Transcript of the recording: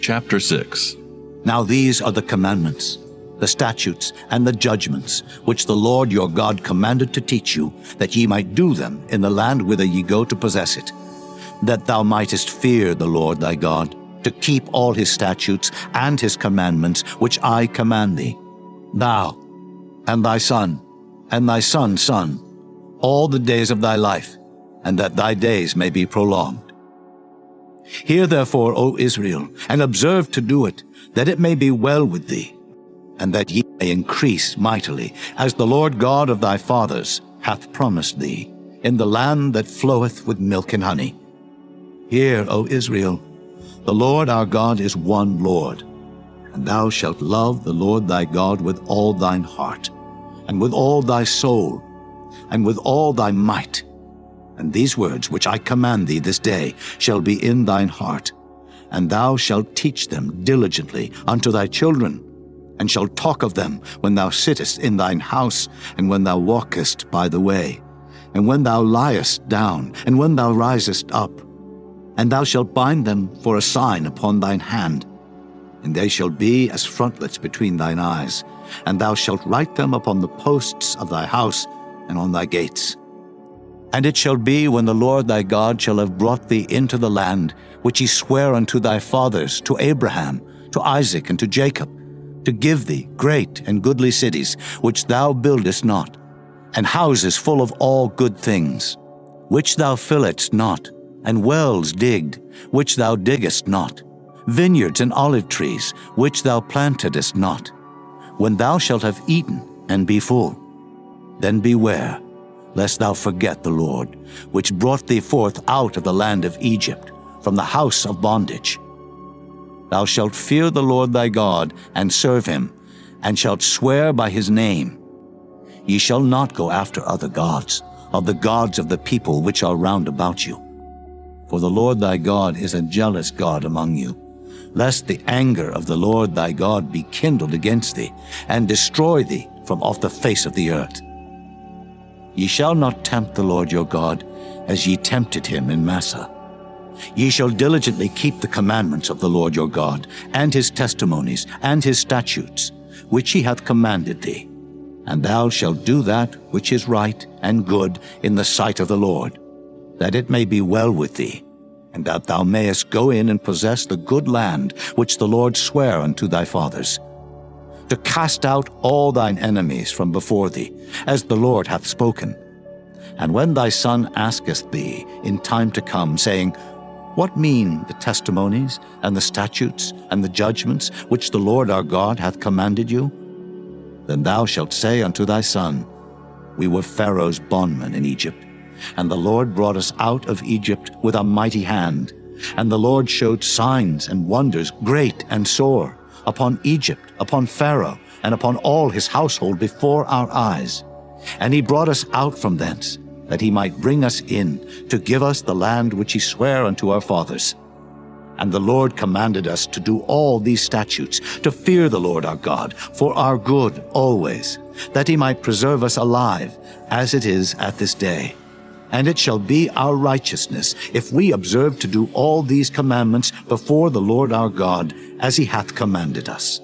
Chapter 6. Now these are the commandments, the statutes, and the judgments, which the Lord your God commanded to teach you, that ye might do them in the land whither ye go to possess it, that thou mightest fear the Lord thy God, to keep all his statutes and his commandments, which I command thee, thou, and thy son, and thy son's son, all the days of thy life, and that thy days may be prolonged. Hear therefore, O Israel, and observe to do it, that it may be well with thee, and that ye may increase mightily, as the Lord God of thy fathers hath promised thee, in the land that floweth with milk and honey. Hear, O Israel, the Lord our God is one Lord, and thou shalt love the Lord thy God with all thine heart, and with all thy soul, and with all thy might. And these words which I command thee this day shall be in thine heart, and thou shalt teach them diligently unto thy children, and shalt talk of them when thou sittest in thine house, and when thou walkest by the way, and when thou liest down, and when thou risest up. And thou shalt bind them for a sign upon thine hand, and they shall be as frontlets between thine eyes, and thou shalt write them upon the posts of thy house and on thy gates. And it shall be, when the Lord thy God shall have brought thee into the land which he sware unto thy fathers, to Abraham, to Isaac, and to Jacob, to give thee great and goodly cities, which thou buildest not, and houses full of all good things, which thou filledst not, and wells digged, which thou diggest not, vineyards and olive trees, which thou plantedest not. When thou shalt have eaten and be full, then beware, lest thou forget the Lord, which brought thee forth out of the land of Egypt, from the house of bondage. Thou shalt fear the Lord thy God, and serve him, and shalt swear by his name. Ye shall not go after other gods, of the gods of the people which are round about you. For the Lord thy God is a jealous God among you, lest the anger of the Lord thy God be kindled against thee, and destroy thee from off the face of the earth. Ye shall not tempt the Lord your God, as ye tempted him in Massah. Ye shall diligently keep the commandments of the Lord your God, and his testimonies, and his statutes, which he hath commanded thee. And thou shalt do that which is right and good in the sight of the Lord, that it may be well with thee, and that thou mayest go in and possess the good land which the Lord sware unto thy fathers, to cast out all thine enemies from before thee, as the Lord hath spoken. And when thy son asketh thee in time to come, saying, What mean the testimonies, and the statutes, and the judgments, which the Lord our God hath commanded you? Then thou shalt say unto thy son, We were Pharaoh's bondmen in Egypt, and the Lord brought us out of Egypt with a mighty hand. And the Lord showed signs and wonders great and sore upon Egypt, upon Pharaoh, and upon all his household before our eyes. And he brought us out from thence, that he might bring us in, to give us the land which he sware unto our fathers. And the Lord commanded us to do all these statutes, to fear the Lord our God, for our good always, that he might preserve us alive, as it is at this day. And it shall be our righteousness, if we observe to do all these commandments before the Lord our God, as he hath commanded us.